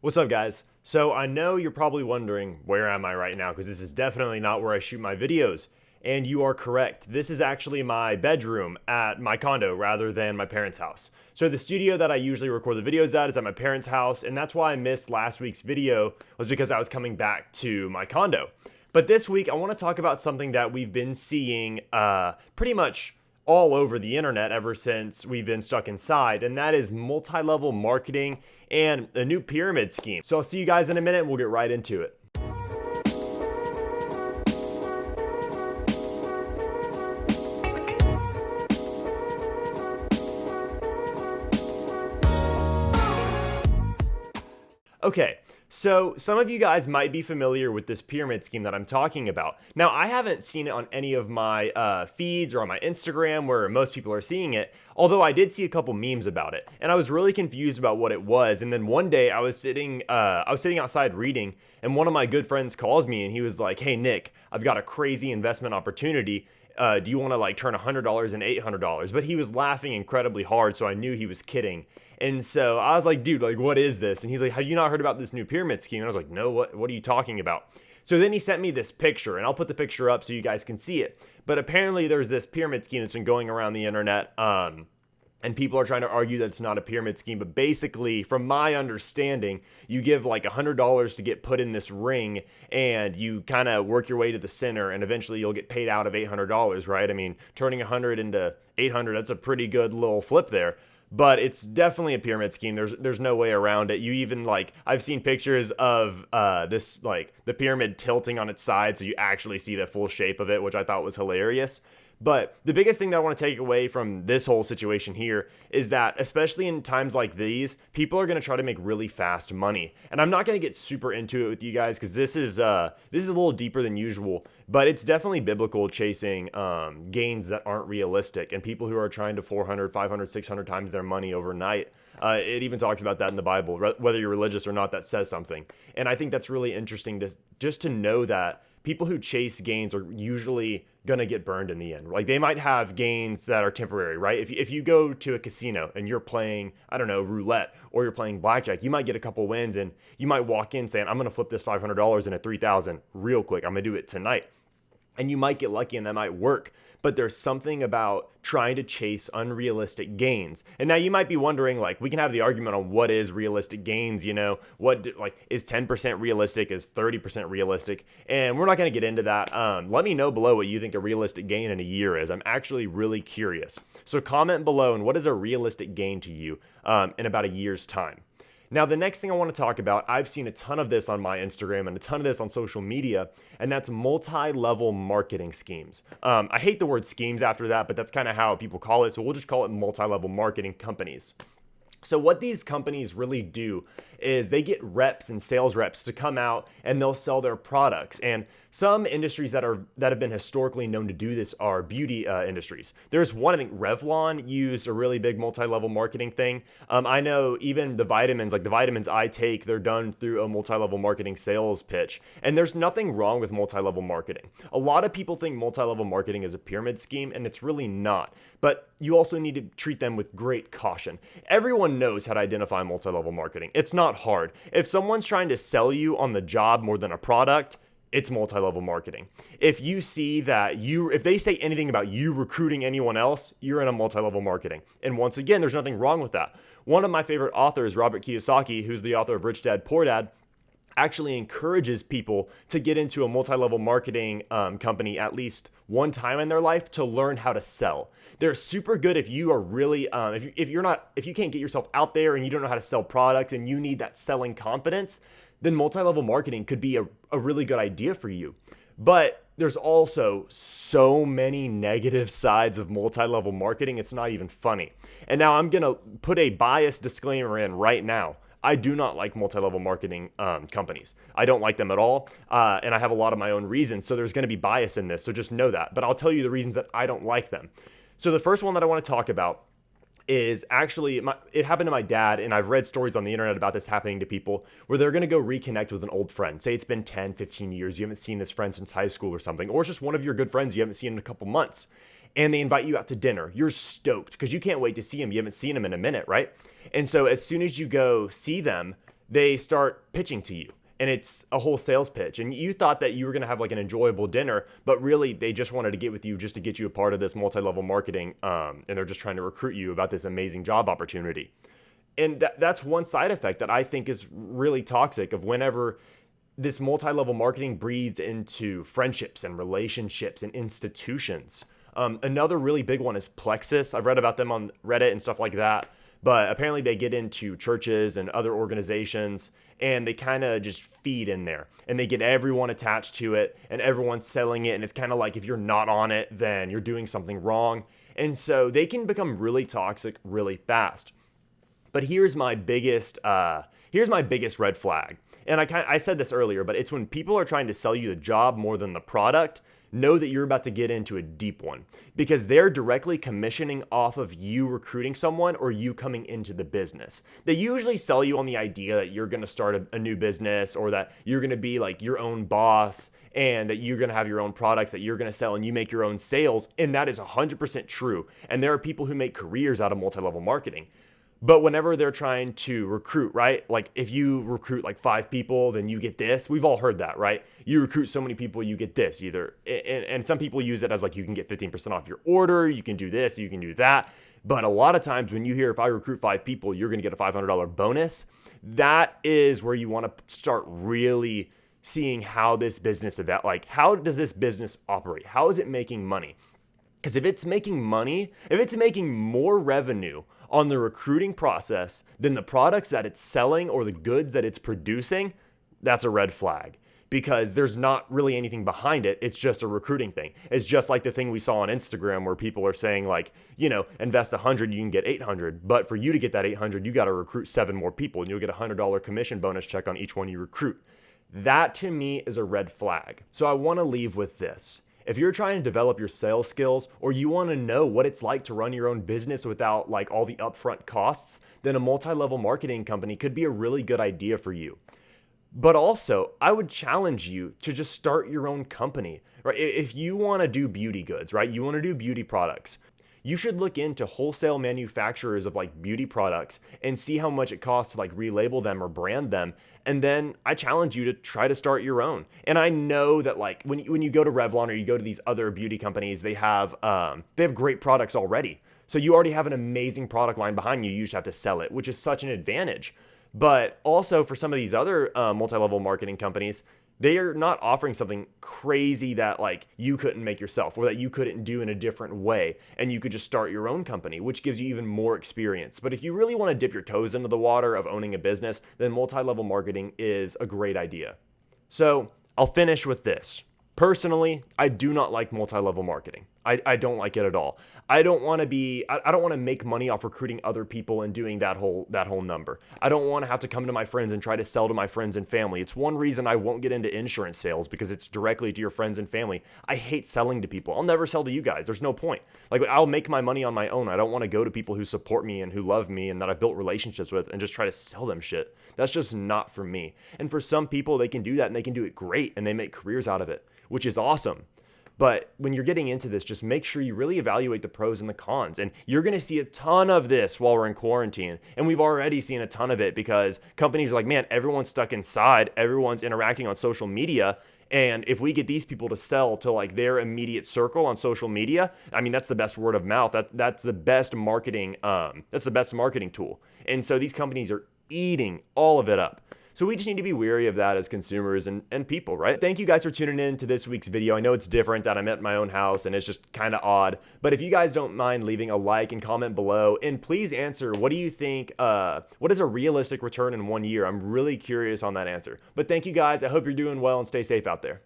What's up, guys? So I know you're probably wondering, where am I right now? Because this is definitely not where I shoot my videos. And you are correct. This is actually my bedroom at my condo rather than my parents' house. So the studio that I usually record the videos at is at my parents' house, and that's why I missed last week's video, was because I was coming back to my condo. But this week I want to talk about something that we've been seeing pretty much all over the internet ever since we've been stuck inside, and that is multi-level marketing and a new pyramid scheme. So I'll see you guys in a minute and we'll get right into it. Okay, so some of you guys might be familiar with this pyramid scheme that I'm talking about. Now, I haven't seen it on any of my feeds or on my Instagram where most people are seeing it, although I did see a couple memes about it, and I was really confused about what it was. And then one day I was sitting outside reading, and one of my good friends calls me, and he was like, "Hey Nick, I've got a crazy investment opportunity. Do you want to turn $100 into $800?" But he was laughing incredibly hard, so I knew he was kidding. And so I was like, "Dude, what is this?" And he's like, "Have you not heard about this new pyramid scheme?" And I was like, "No, what are you talking about?" So then he sent me this picture, and I'll put the picture up so you guys can see it. But apparently there's this pyramid scheme that's been going around the internet, and people are trying to argue that it's not a pyramid scheme. But basically, from my understanding, you give $100 to get put in this ring, and you kind of work your way to the center, and eventually you'll get paid out of $800, right? I mean, turning 100 into 800, that's a pretty good little flip there. But it's definitely a pyramid scheme. There's no way around it. You even I've seen pictures of this the pyramid tilting on its side, so you actually see the full shape of it, which I thought was hilarious. But the biggest thing that I want to take away from this whole situation here is that, especially in times like these, people are going to try to make really fast money. And I'm not going to get super into it with you guys because this is a little deeper than usual. But it's definitely biblical chasing gains that aren't realistic, and people who are trying to 400, 500, 600 times their money overnight. It even talks about that in the Bible. Whether you're religious or not, that says something. And I think that's really interesting to know that people who chase gains are usually going to get burned in the end. They might have gains that are temporary, right? If you go to a casino and you're playing, I don't know, roulette, or you're playing blackjack, you might get a couple wins and you might walk in saying, "I'm going to flip this $500 into 3,000 real quick. I'm going to do it tonight." And you might get lucky and that might work. But there's something about trying to chase unrealistic gains. And now you might be wondering, we can have the argument on what is realistic gains, is 10% realistic, is 30% realistic? And we're not going to get into that. Let me know below what you think a realistic gain in a year is. I'm actually really curious. So comment below, and what is a realistic gain to you in about a year's time? Now, the next thing I want to talk about, I've seen a ton of this on my Instagram and a ton of this on social media, and that's multi-level marketing schemes. I hate the word schemes after that, but that's kind of how people call it, so we'll just call it multi-level marketing companies. So what these companies really do is they get reps and sales reps to come out and they'll sell their products. And some industries that have been historically known to do this are beauty industries. There's one, I think Revlon used a really big multi-level marketing thing. I know even the vitamins, the vitamins I take, they're done through a multi-level marketing sales pitch. And there's nothing wrong with multi-level marketing. A lot of people think multi-level marketing is a pyramid scheme, and it's really not. But you also need to treat them with great caution. Everyone knows how to identify multi-level marketing. It's not hard. If someone's trying to sell you on the job more than a product, it's multi-level marketing. If you see that if they say anything about you recruiting anyone else, you're in a multi-level marketing. And once again, there's nothing wrong with that. One of my favorite authors, Robert Kiyosaki, who's the author of Rich Dad, Poor Dad, actually encourages people to get into a multi-level marketing company at least one time in their life to learn how to sell. They're super good if you are really if you can't get yourself out there and you don't know how to sell products and you need that selling confidence, then multi-level marketing could be a really good idea for you. But there's also so many negative sides of multi-level marketing, it's not even funny. And now I'm gonna put a biased disclaimer in right now. I do not like multi-level marketing companies. I don't like them at all, and I have a lot of my own reasons, so there's going to be bias in this, so just know that. But I'll tell you the reasons that I don't like them. So the first one that I want to talk about is actually, it happened to my dad, and I've read stories on the internet about this happening to people, where they're going to go reconnect with an old friend. Say it's been 10, 15 years, you haven't seen this friend since high school or something, or it's just one of your good friends you haven't seen in a couple months. And they invite you out to dinner. You're stoked because you can't wait to see him. You haven't seen him in a minute, right? And so as soon as you go see them, they start pitching to you. And it's a whole sales pitch. And you thought that you were going to have like an enjoyable dinner, but really they just wanted to get with you just to get you a part of this multi-level marketing. And they're just trying to recruit you about this amazing job opportunity. And that's one side effect that I think is really toxic of whenever this multi-level marketing breeds into friendships and relationships and institutions. Another really big one is Plexus. I've read about them on Reddit and stuff like that. But apparently they get into churches and other organizations and they kind of just feed in there and they get everyone attached to it and everyone's selling it. And it's kind of like if you're not on it, then you're doing something wrong. And so they can become really toxic really fast. But here's my biggest red flag. And I said this earlier, but it's when people are trying to sell you the job more than the product. Know that you're about to get into a deep one because they're directly commissioning off of you recruiting someone or you coming into the business. They usually sell you on the idea that you're going to start a new business or that you're going to be like your own boss and that you're going to have your own products that you're going to sell and you make your own sales. And that is 100% true. And there are people who make careers out of multi-level marketing. But whenever they're trying to recruit, right? Like if you recruit like 5 people, then you get this. We've all heard that, right? You recruit so many people, you get this either. And some people use it as like you can get 15% off your order. You can do this, you can do that. But a lot of times when you hear if I recruit 5 people, you're going to get a $500 bonus. That is where you want to start really seeing how this business event, like how does this business operate? How is it making money? Because if it's making money, if it's making more revenue on the recruiting process than the products that it's selling or the goods that it's producing, that's a red flag because there's not really anything behind it. It's just a recruiting thing. It's just like the thing we saw on Instagram where people are saying like, invest 100, you can get 800. But for you to get that 800, you got to recruit 7 more people and you'll get a $100 commission bonus check on each one you recruit. That to me is a red flag. So I want to leave with this. If you're trying to develop your sales skills or you want to know what it's like to run your own business without like all the upfront costs, then a multi-level marketing company could be a really good idea for you. But also, I would challenge you to just start your own company, right? If you want to do beauty goods, right? You want to do beauty products. You should look into wholesale manufacturers of like beauty products and see how much it costs to like relabel them or brand them. And then I challenge you to try to start your own. And I know that like when you go to Revlon or you go to these other beauty companies, they have great products already. So you already have an amazing product line behind you. You just have to sell it, which is such an advantage. But also for some of these other multi-level marketing companies, they are not offering something crazy that like you couldn't make yourself or that you couldn't do in a different way. And you could just start your own company, which gives you even more experience. But if you really want to dip your toes into the water of owning a business, then multi-level marketing is a great idea. So I'll finish with this. Personally, I do not like multi-level marketing. I don't like it at all. I don't want to make money off recruiting other people and doing that whole number. I don't want to have to come to my friends and try to sell to my friends and family. It's one reason I won't get into insurance sales because it's directly to your friends and family. I hate selling to people. I'll never sell to you guys. There's no point. Like I'll make my money on my own. I don't want to go to people who support me and who love me and that I've built relationships with and just try to sell them shit. That's just not for me. And for some people, they can do that and they can do it great and they make careers out of it, which is awesome. But when you're getting into this, just make sure you really evaluate the pros and the cons. And you're going to see a ton of this while we're in quarantine. And we've already seen a ton of it because companies are like, man, everyone's stuck inside. Everyone's interacting on social media. And if we get these people to sell to like their immediate circle on social media, I mean, that's the best word of mouth. That's the best marketing. That's the best marketing tool. And so these companies are eating all of it up. So we just need to be wary of that as consumers and people, right? Thank you guys for tuning in to this week's video. I know it's different that I'm at my own house and it's just kind of odd, but if you guys don't mind leaving a like and comment below, and please answer, what do you think, what is a realistic return in 1 year? I'm really curious on that answer. But thank you guys. I hope you're doing well and stay safe out there.